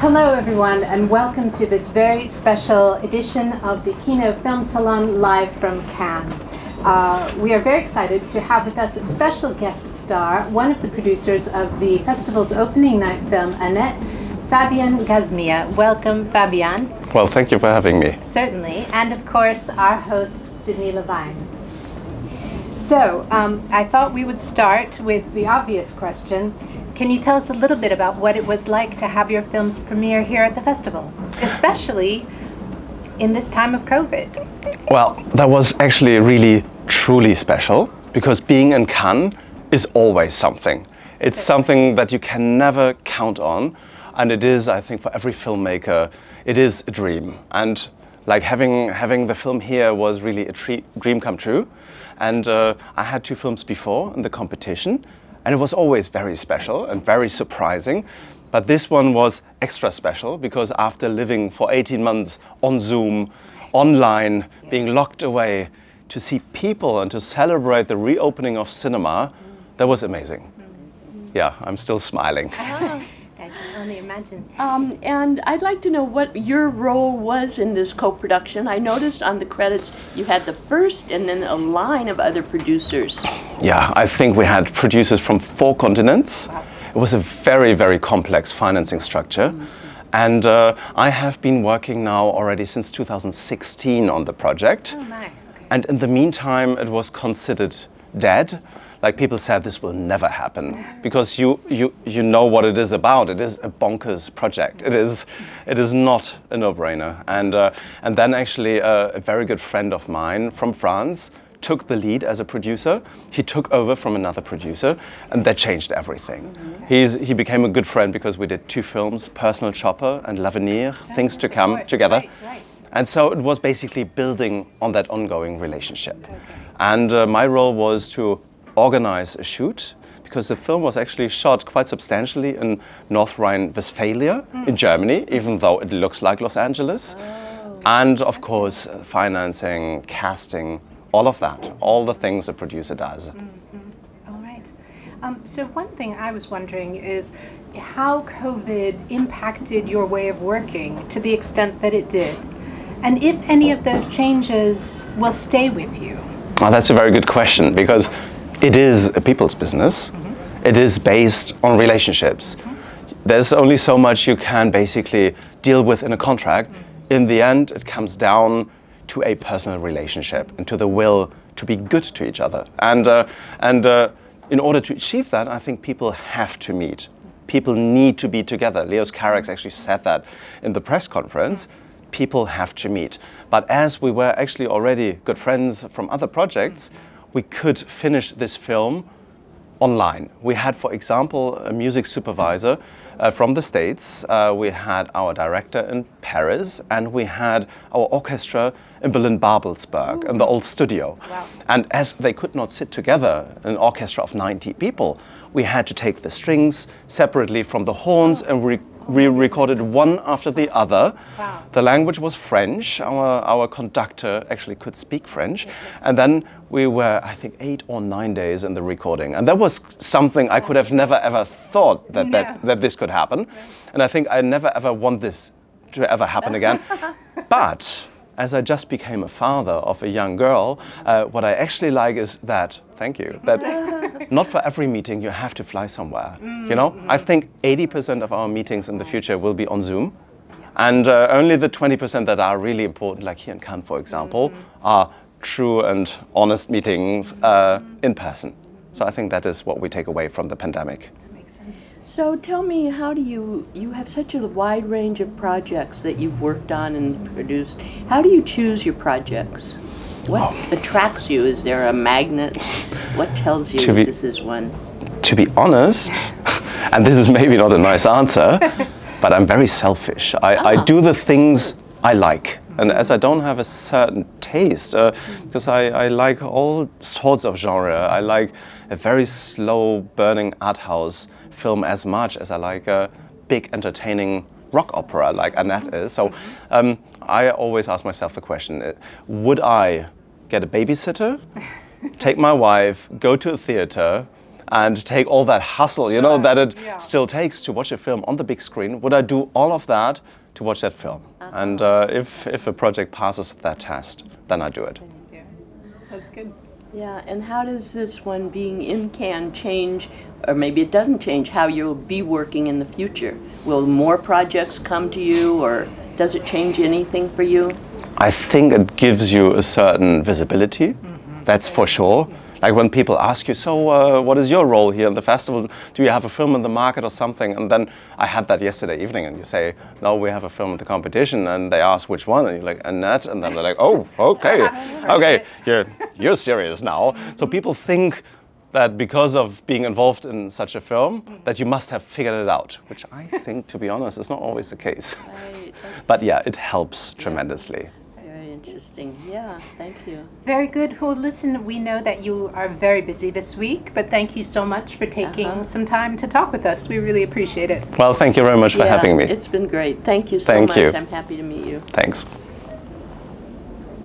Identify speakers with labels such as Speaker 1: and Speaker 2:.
Speaker 1: Hello everyone, and welcome to this very special edition of the Kino Film Salon live from Cannes. We are very excited to have with us a special guest star, one of the producers of the festival's opening night film, Annette, Fabian Gazmia. Welcome, Fabian.
Speaker 2: Well, thank you for having me.
Speaker 1: Certainly, and of course our host, Sydney Levine. So, I thought we would start with the obvious question. Can you tell us a little bit about what it was like to have your films premiere here at the festival, especially in this time of COVID?
Speaker 2: Well, that was actually really, truly special, because being in Cannes is always something. It's something that you can never count on, and it is, I think, for every filmmaker, it is a dream. And like having the film here was really a dream come true. And I had 2 films before in the competition, and it was always very special and very surprising. But this one was extra special because after living for 18 months on Zoom, online, being locked away, to see people and to celebrate the reopening of cinema, that was amazing. Yeah, I'm still smiling.
Speaker 1: I can only imagine.
Speaker 3: And I'd like to know what your role was in this co-production. I noticed on the credits you had the first and then a line of other producers.
Speaker 2: Yeah, I think we had producers from 4 continents. Wow. It was a very, very complex financing structure. And I have been working now already since 2016 on the project.
Speaker 1: Oh my. Okay.
Speaker 2: And in the meantime, it was considered dead. Like people said, this will never happen because you know what it is about. It is a bonkers project. It is not a no-brainer. And then actually a very good friend of mine from France took the lead as a producer. He took over from another producer, and that changed everything. He became a good friend because we did 2 films, Personal Shopper and L'Avenir, Things to Come, together.
Speaker 1: Right.
Speaker 2: And so it was basically building on that ongoing relationship. Okay. And my role was to organize a shoot, because the film was actually shot quite substantially in North Rhine-Westphalia in Germany, even though it looks like Los Angeles. Oh. And of course, financing, casting, all of that, all the things a producer does.
Speaker 1: All right. So one thing I was wondering is how COVID impacted your way of working to the extent that it did, and if any of those changes will stay with you.
Speaker 2: Well, that's a very good question, because it is a people's business. It is based on relationships. There's only so much you can basically deal with in a contract. In the end, it comes down to a personal relationship and to the will to be good to each other. And in order to achieve that, I think people have to meet. People need to be together. Leos Carax actually said that in the press conference. People have to meet. But as we were actually already good friends from other projects, we could finish this film online. We had, for example, a music supervisor from the States. We had our director in Paris, and we had our orchestra in Berlin-Babelsberg in the old studio.
Speaker 1: Wow.
Speaker 2: And as they could not sit together, an orchestra of 90 people, we had to take the strings separately from the horns and we recorded one after the other.
Speaker 1: Wow.
Speaker 2: The language was French. Our conductor actually could speak French. And then we were, I think, 8 or 9 days in the recording. And that was something I could have never ever thought that this could happen. And I think I never ever want this to ever happen again. But as I just became a father of a young girl, what I actually like is that, thank you, that not for every meeting you have to fly somewhere. You know, I think 80% of our meetings in the future will be on Zoom. And only the 20% that are really important, like here in Cannes, for example, are true and honest meetings in person. So I think that is what we take away from the pandemic.
Speaker 1: That makes sense.
Speaker 3: So tell me, how do you have such a wide range of projects that you've worked on and produced. How do you choose your projects? What attracts you? Is there a magnet? What tells you this is one?
Speaker 2: To be honest, and this is maybe not a nice answer, but I'm very selfish. I do the things I like. And as I don't have a certain taste, because I like all sorts of genre. I like a very slow burning art house film as much as I like a big entertaining rock opera like Annette is. So I always ask myself the question, would I get a babysitter, take my wife, go to a theater, and take all that hustle, you know, that it
Speaker 1: Yeah.
Speaker 2: still takes to watch a film on the big screen? Would I do all of that to watch that film? And if a project passes that test, then I do it.
Speaker 1: Yeah, that's good.
Speaker 3: Yeah, and how does this one being in Cannes change, or maybe it doesn't change, how you'll be working in the future? Will more projects come to you, or does it change anything for you?
Speaker 2: I think it gives you a certain visibility, that's for sure. Like when people ask you, so what is your role here in the festival? Do you have a film in the market or something? And then I had that yesterday evening, and you say, no, we have a film in the competition, and they ask which one, and you're like, Annette, and then they're like, oh, okay, okay, you're serious now. So people think that because of being involved in such a film, that you must have figured it out, which I think, to be honest, is not always the case.
Speaker 3: Right.
Speaker 2: But yeah, it helps tremendously.
Speaker 3: Very interesting. Yeah, thank you.
Speaker 1: Very good. Well, listen, we know that you are very busy this week, but thank you so much for taking some time to talk with us. We really appreciate it.
Speaker 2: Well, thank you very much for having me.
Speaker 3: It's been great. Thank you so
Speaker 2: Thank
Speaker 3: much.
Speaker 2: you.
Speaker 3: I'm happy to meet you.
Speaker 2: Thanks.